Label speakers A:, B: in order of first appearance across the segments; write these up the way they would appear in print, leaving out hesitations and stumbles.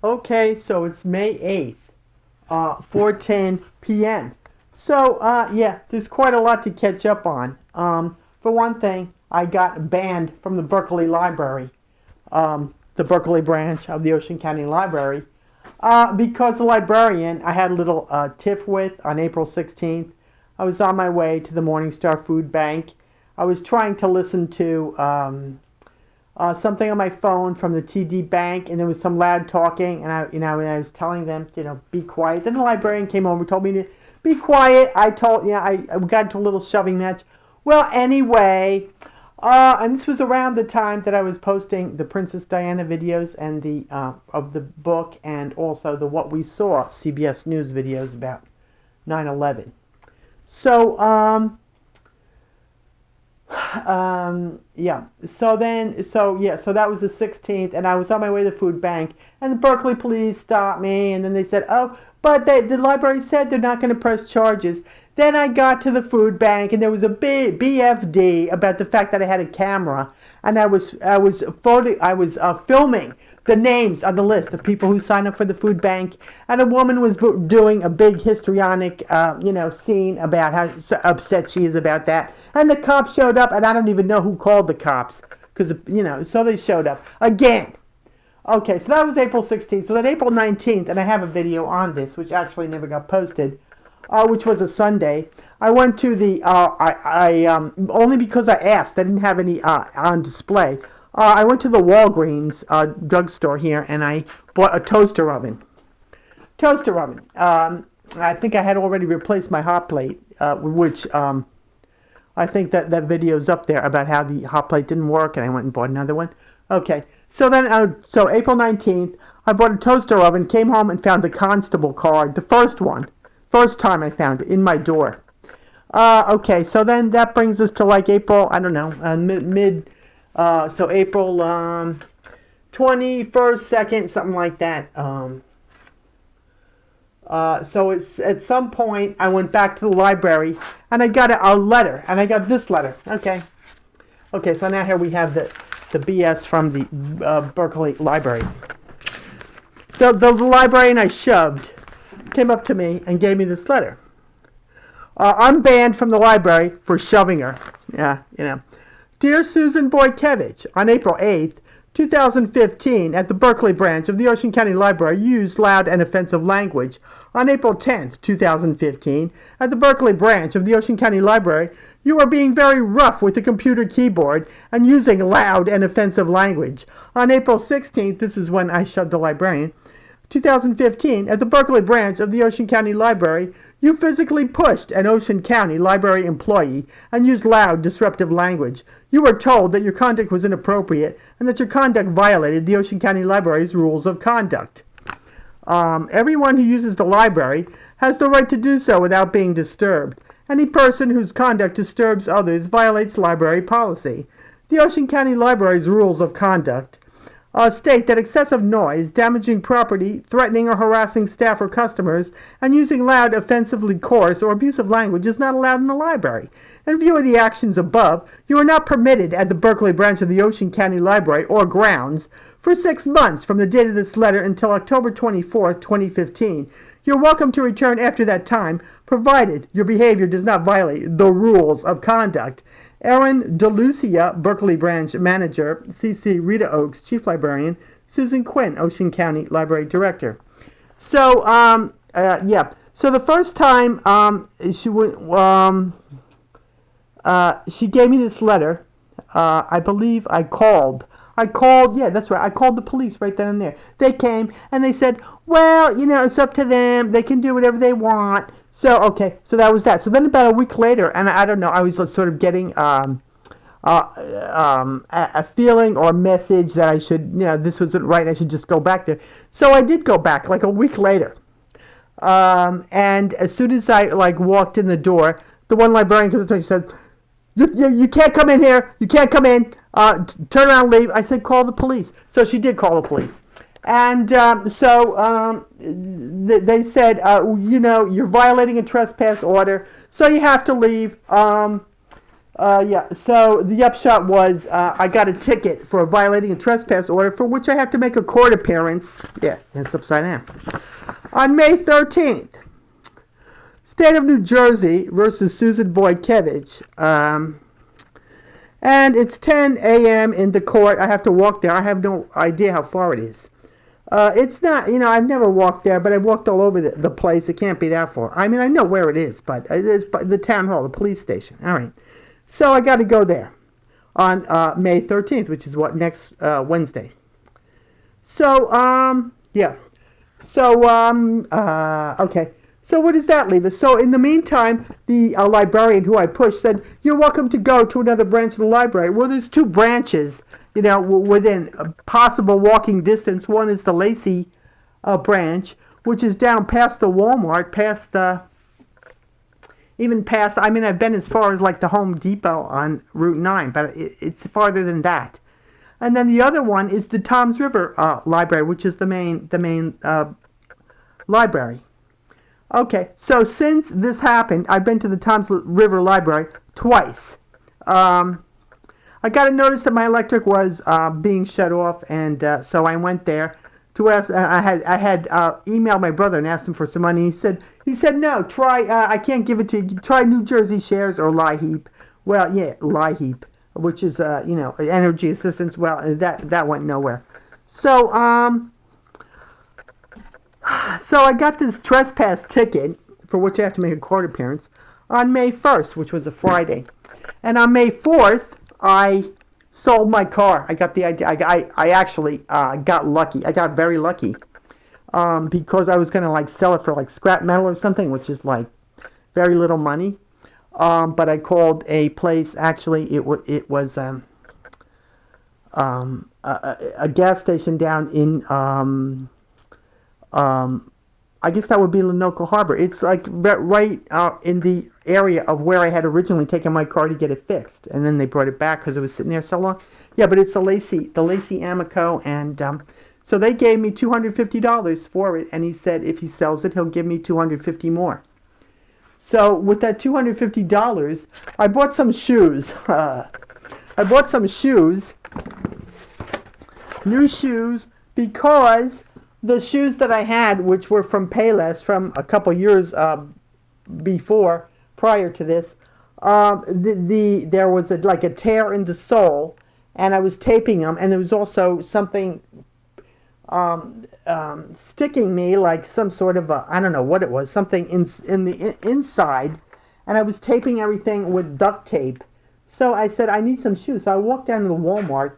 A: Okay, so it's May 8th, 4:10 p.m. So, yeah, there's quite a lot to catch up on. For one thing, I got banned from the Berkeley Library, the Berkeley branch of the Ocean County Library, because the librarian I had a little tiff with on April 16th. I was on my way to the Morningstar Food Bank. I was trying to listen to something on my phone from the TD Bank, and there was some loud talking, and I was telling them, be quiet. Then the librarian came over, told me to be quiet. I got into a little shoving match. Well, anyway, and this was around the time that I was posting the Princess Diana videos and the of the book, and also the What We Saw CBS News videos about 9/11. So, yeah. So that was the 16th, and I was on my way to the food bank, and the Berkeley police stopped me, and then they said, "Oh, but the library said they're not going to press charges." Then I got to the food bank, and there was a big BFD about the fact that I had a camera, and I was filming the names on the list of people who signed up for the food bank, and a woman was doing a big histrionic, scene about how upset she is about that, and the cops showed up, and I don't even know who called the cops, because, so they showed up again. Okay, so that was April 16th. So then April 19th, and I have a video on this, which actually never got posted, which was a Sunday. I went to the, only because I asked, they didn't have any on display. I went to the Walgreens drugstore here, and I bought a toaster oven. I think I had already replaced my hot plate, which I think that video's up there about how the hot plate didn't work, and I went and bought another one. Okay, so then, so April 19th, I bought a toaster oven, came home and found the constable card, the first one. First time I found it, in my door. Okay, so then that brings us to like April, I don't know, so April 21st, 2nd, something like that. So it's at some point I went back to the library, and I got a letter, and I got this letter. Okay, so now here we have the BS from the Berkeley Library. The librarian I shoved came up to me and gave me this letter. I'm banned from the library for shoving her. Yeah, Dear Susan Boykevich, on April 8th, 2015, at the Berkeley branch of the Ocean County Library, you used loud and offensive language. On April 10th, 2015, at the Berkeley branch of the Ocean County Library, you are being very rough with the computer keyboard and using loud and offensive language. On April 16th, this is when I shoved the librarian, 2015, at the Berkeley branch of the Ocean County Library, you physically pushed an Ocean County Library employee and used loud, disruptive language. You were told that your conduct was inappropriate and that your conduct violated the Ocean County Library's rules of conduct. Everyone who uses the library has the right to do so without being disturbed. Any person whose conduct disturbs others violates library policy. The Ocean County Library's rules of conduct state that excessive noise, damaging property, threatening or harassing staff or customers, and using loud, offensively coarse, or abusive language is not allowed in the library. In view of the actions above, you are not permitted at the Berkeley branch of the Ocean County Library or grounds for 6 months from the date of this letter until October 24th, 2015. You're welcome to return after that time, provided your behavior does not violate the rules of conduct. Erin DeLucia, Berkeley Branch Manager, C.C. Rita Oakes, Chief Librarian, Susan Quinn, Ocean County Library Director. So, yeah. So the first time she gave me this letter, I believe I called, yeah, that's right, I called the police right then and there. They came, and they said, well, it's up to them, they can do whatever they want. So, okay, so that was that. So then about a week later, and I don't know, I was sort of getting a feeling or a message that I should, this wasn't right, I should just go back there. So I did go back, like a week later. And as soon as I, walked in the door, the one librarian comes up to me and said, you can't come in here, you can't come in, turn around and leave. I said, call the police. So she did call the police. And they said, you're violating a trespass order, so you have to leave. Yeah, so the upshot was I got a ticket for violating a trespass order for which I have to make a court appearance. Yeah, it's upside down. On May 13th, State of New Jersey versus Susan Boykevich. And it's 10 a.m. in the court. I have to walk there. I have no idea how far it is. It's not, I've never walked there, but I've walked all over the place. It can't be that far. I mean, I know where it is, but it's the town hall, the police station. All right. So I got to go there on May 13th, which is next Wednesday. So, yeah. So, okay. So what does that leave us? So in the meantime, the librarian who I pushed said, "You're welcome to go to another branch of the library." Well, there's two branches, within a possible walking distance. One is the Lacey branch, which is down past the Walmart, I mean, I've been as far as like the Home Depot on Route 9, but it's farther than that. And then the other one is the Toms River Library, which is the main library. Okay, so since this happened, I've been to the Toms River Library twice. I got a notice that my electric was being shut off, and so I went there to ask. I had emailed my brother and asked him for some money. He said no. Try. I can't give it to you. Try New Jersey Shares or LIHEAP. Well, yeah, LIHEAP, which is energy assistance. Well, that went nowhere. So So I got this trespass ticket, for which I have to make a court appearance, on May 1st, which was a Friday. And on May 4th, I sold my car. I got the idea. I actually got lucky. I got very lucky because I was going to sell it for scrap metal or something, which is very little money. But I called a place. Actually, it was a gas station down in I guess that would be Lenoka Harbor. It's right in the area of where I had originally taken my car to get it fixed, and then they brought it back because it was sitting there so long. Yeah, but it's the Lacey Amico, and so they gave me $250 for it, and he said if he sells it, he'll give me $250 more. So with that $250, I bought some shoes. New shoes, because the shoes that I had, which were from Payless from a couple years prior to this, there was a tear in the sole, and I was taping them, and there was also something sticking me, like some sort of I don't know what it was, something in the inside, and I was taping everything with duct tape. So I said, I need some shoes. So I walked down to the Walmart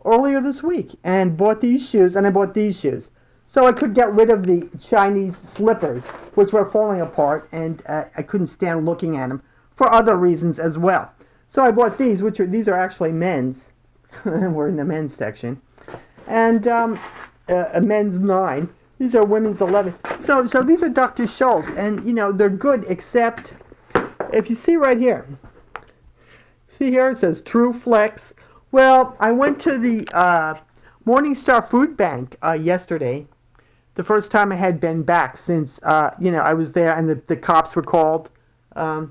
A: earlier this week and bought these shoes, and I bought these shoes. So I could get rid of the Chinese slippers, which were falling apart, and I couldn't stand looking at them for other reasons as well. So I bought these, these are actually men's. We're in the men's section. And a men's 9. These are women's 11. So these are Dr. Scholl's, and they're good, except if you see right here. See here, it says True Flex. Well, I went to the Morningstar Food Bank yesterday. The first time I had been back since I was there, and the cops were called the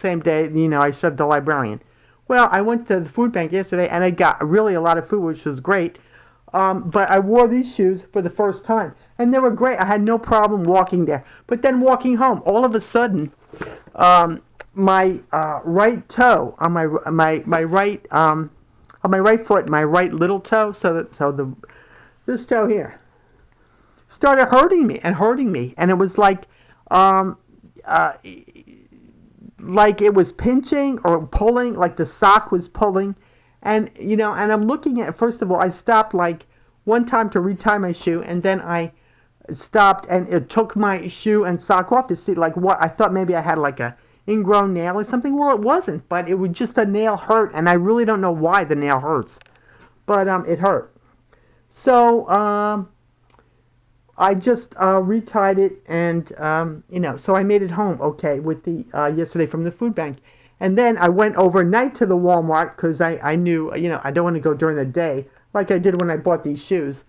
A: same day I shoved the librarian. Well, I went to the food bank yesterday, and I got really a lot of food, which was great. But I wore these shoes for the first time, and they were great. I had no problem walking there. But then walking home, all of a sudden, my right toe on my right on my right foot, my right little toe, this toe here started hurting me, and it was like it was pinching or pulling, like the sock was pulling, and and I'm looking at. First of all, I stopped one time to retie my shoe, and then I stopped and it took my shoe and sock off to see what I thought maybe I had a ingrown nail or something. Well, it wasn't, but it was just the nail hurt, and I really don't know why the nail hurts, but it hurt. So I just retied it, and so I made it home okay with the yesterday from the food bank, and then I went overnight to the Walmart because I knew I don't want to go during the day like I did when I bought these shoes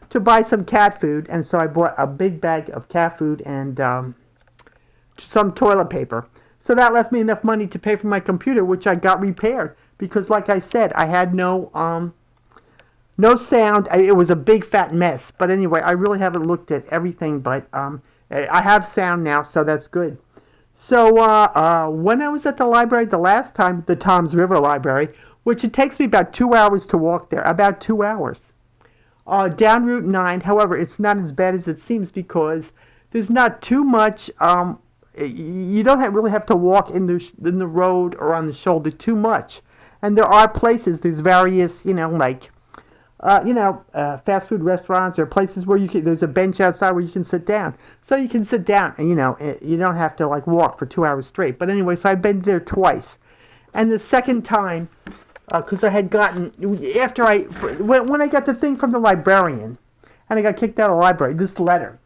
A: to buy some cat food, and so I bought a big bag of cat food and some toilet paper. So that left me enough money to pay for my computer, which I got repaired because, like I said, I had no sound. It was a big fat mess. But anyway, I really haven't looked at everything, but I have sound now, so that's good. So when I was at the library the last time, the Toms River Library, which it takes me about 2 hours to walk there, about 2 hours. Down Route 9, however, it's not as bad as it seems because there's not too much. You don't really have to walk in the road or on the shoulder too much. And there are places, there's various, like fast food restaurants or places where there's a bench outside where you can sit down. So you can sit down and, you don't have to like walk for 2 hours straight. But anyway, so I've been there twice. And the second time, because I had gotten, when I got the thing from the librarian and I got kicked out of the library, this letter,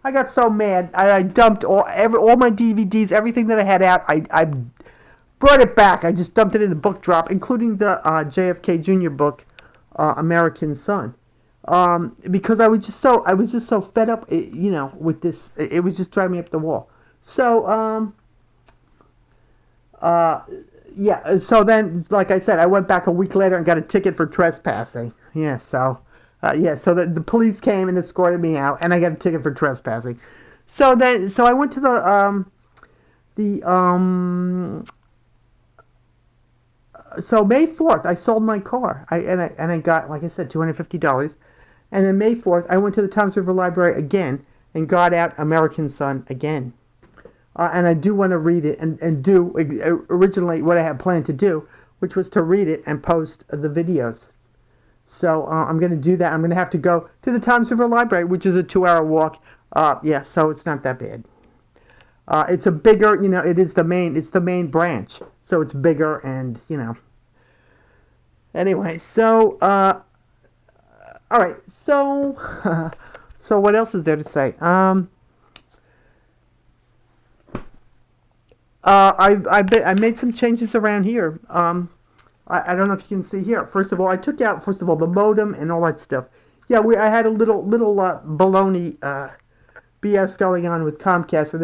A: I got so mad, I dumped all my DVDs, everything that I had out, I brought it back. I just dumped it in the book drop, including the JFK Jr. book, American Son, because I was just so fed up, with this. It was just driving me up the wall. So, yeah. So then, like I said, I went back a week later and got a ticket for trespassing. Yeah. So, So the police came and escorted me out, and I got a ticket for trespassing. So I went to So May 4th, I sold my car. I got, like I said, $250. And then May 4th, I went to the Toms River Library again and got out American Son again. And I do want to read it and do originally what I had planned to do, which was to read it and post the videos. So I'm going to do that. I'm going to have to go to the Toms River Library, which is a 2-hour walk. So it's not that bad. It's a bigger, it's the main branch. So it's bigger and, Anyway, so, all right, so, so what else is there to say? I made some changes around here. I don't know if you can see here. First of all, I took out, the modem and all that stuff. Yeah, I had a little baloney, BS going on with Comcast where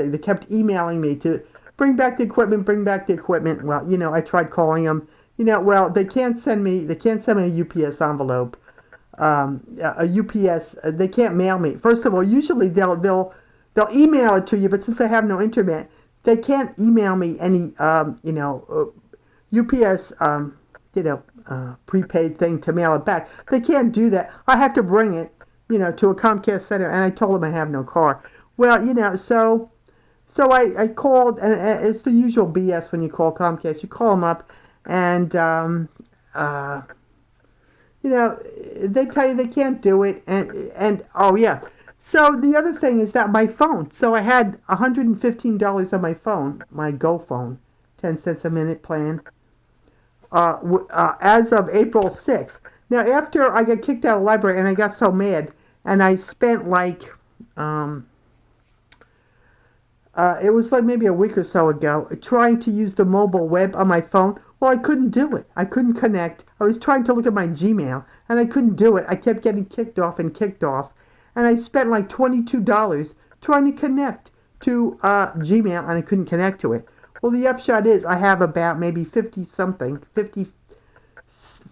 A: they kept emailing me to bring back the equipment. Well, I tried calling them. They can't send me a UPS envelope. A UPS, they can't mail me. First of all, usually they'll email it to you, but since I have no internet, they can't email me any UPS prepaid thing to mail it back. They can't do that. I have to bring it, to a Comcast center, and I told them I have no car. Well, so I called, and it's the usual BS when you call Comcast. You call them up, and they tell you they can't do it, and oh yeah. So the other thing is that my phone. So I had $115 on my phone, my Go phone, 10 cents a minute plan. As of April 6th. Now, after I got kicked out of the library and I got so mad, and I spent like, it was like maybe a week or so ago, trying to use the mobile web on my phone. Well, I couldn't do it. I couldn't connect. I was trying to look at my Gmail, and I couldn't do it. I kept getting kicked off, and I spent like $22 trying to connect to Gmail, and I couldn't connect to it. Well, the upshot is I have about maybe 55,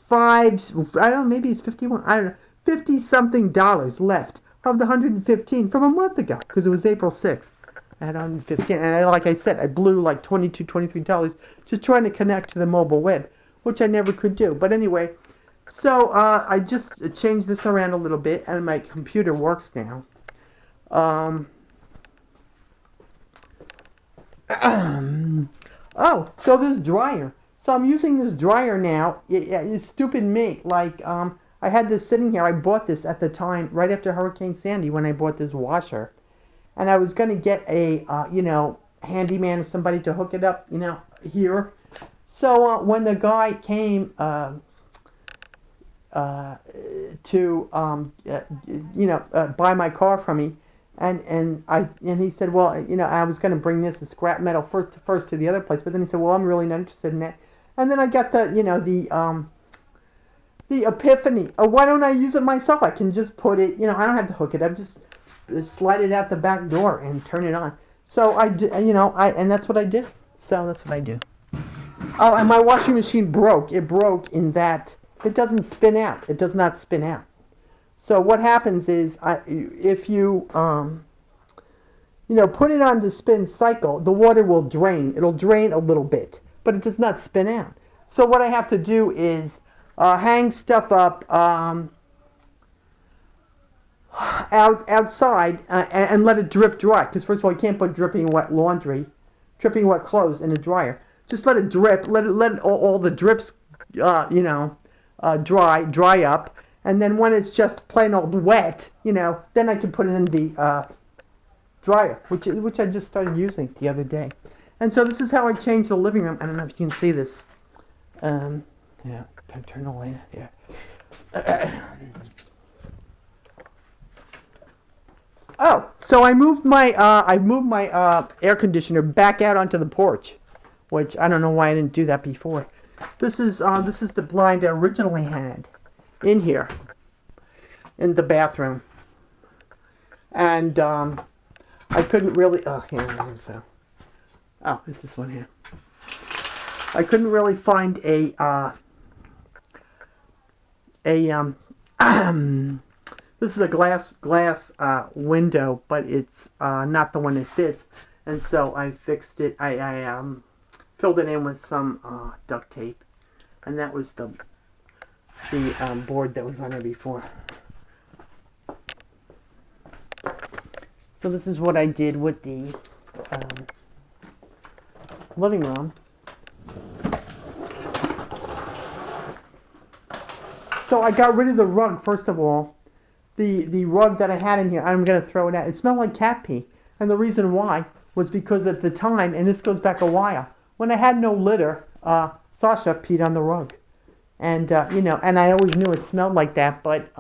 A: I don't know, maybe it's 51, I don't know, $50-something left of the 115 from a month ago, because it was April 6th. I had 115, and like I said, I blew like $23 just trying to connect to the mobile web, which I never could do. But anyway, so I just changed this around a little bit, and my computer works now. Oh, so this dryer. So I'm using this dryer now. It's stupid me. Like, I had this sitting here. I bought this at the time, right after Hurricane Sandy, when I bought this washer. And I was going to get a, handyman or somebody to hook it up, here. So when the guy came to, buy my car from me, and he said, well, I was going to bring this scrap metal first to the other place, but then he said, well, I'm really not interested in that. And then I got the epiphany. Why don't I use it myself? I can just put it, I don't have to hook it up, just slide it out the back door and turn it on. So I, and that's what I did. So that's what I do. Oh, and my washing machine broke. It broke in that it doesn't spin out. It does not spin out. So what happens is, if you put it on the spin cycle, the water will drain. It'll drain a little bit, but it does not spin out. So what I have to do is hang stuff up outside and let it drip dry. Because first of all, you can't put dripping wet clothes in a dryer. Just let it drip. Let all the drips, dry up. And then when it's just plain old wet, then I can put it in the dryer, which I just started using the other day. And so this is how I changed the living room. I don't know if you can see this. Yeah, turn the light here. Oh, so I moved my air conditioner back out onto the porch, which I don't know why I didn't do that before. This is the blind I originally had in here in the bathroom, and I couldn't really. Oh, yeah, so. Oh, is this one here? I couldn't really find a this is a glass window, but it's not the one that fits, and so I fixed it. I filled it in with some duct tape, and that was the board that was on there before. So this is what I did with the living room. So I got rid of the rug, first of all. The rug that I had in here, I'm going to throw it out. It smelled like cat pee. And the reason why was because at the time, and this goes back a while, when I had no litter, Sasha peed on the rug. And, and I always knew it smelled like that, but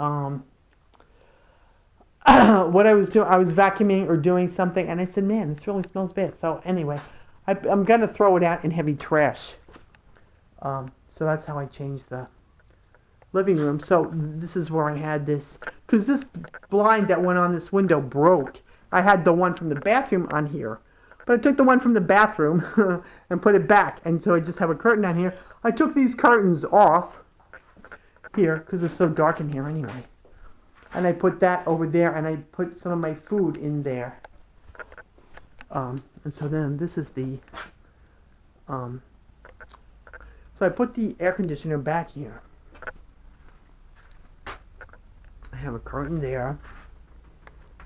A: what I was doing, I was vacuuming or doing something, and I said, man, this really smells bad. So anyway, I'm going to throw it out in heavy trash. So that's how I changed the living room. So this is where I had this, because this blind that went on this window broke. I had the one from the bathroom on here, but I took the one from the bathroom and put it back, and so I just have a curtain on here. I took these curtains off here because it's so dark in here anyway, and I put that over there, and I put some of my food in there. And so then this is the so I put the air conditioner back here. I have a curtain there,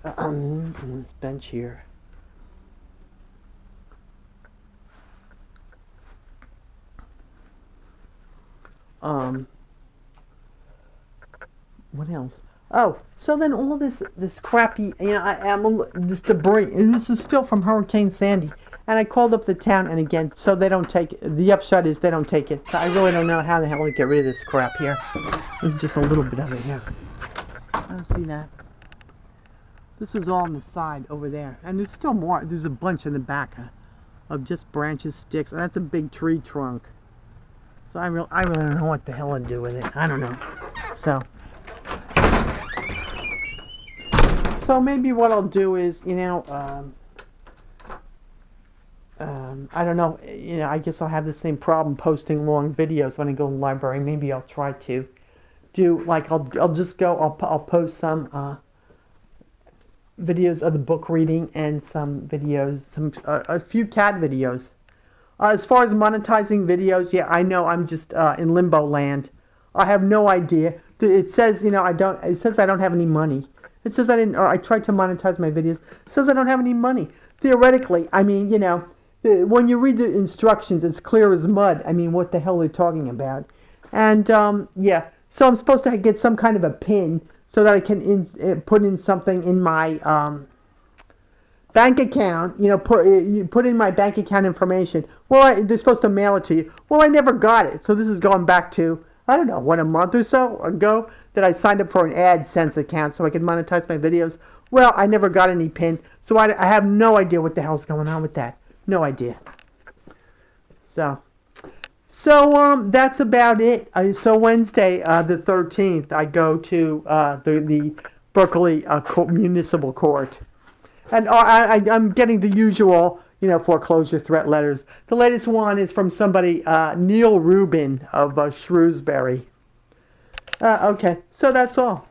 A: and this bench here. What else? Oh, so then all this crappy, this debris, and this is still from Hurricane Sandy. And I called up the town, and again, so they don't take it. The upshot is they don't take it. So I really don't know how the hell to get rid of this crap here. There's just a little bit of it here. I don't see that. This was all on the side over there, and there's still more. There's a bunch in the back of just branches, sticks, and that's a big tree trunk. So I really don't know what the hell to do with it. I don't know. So maybe what I'll do is, I don't know. I guess I'll have the same problem posting long videos when I go to the library. Maybe I'll try to do like I'll just go. I'll post some videos of the book reading and some videos, a few cat videos. As far as monetizing videos, yeah, I know I'm just in limbo land. I have no idea. It says It says I don't have any money. It says I didn't. Or I tried to monetize my videos. It says I don't have any money. Theoretically, I mean, when you read the instructions, it's clear as mud. I mean, what the hell are they talking about? And yeah, so I'm supposed to get some kind of a pin so that I can put in something in my bank account. You put in my bank account information. Well, they're supposed to mail it to you. Well, I never got it. So this is going back to, I don't know, a month or so ago that I signed up for an AdSense account so I could monetize my videos. Well, I never got any pin, so I have no idea what the hell's going on with that. No idea. So that's about it. So Wednesday, the 13th, I go to the Berkeley Municipal Court, And I'm getting the usual, foreclosure threat letters. The latest one is from somebody, Neil Rubin of Shrewsbury. Okay, so that's all.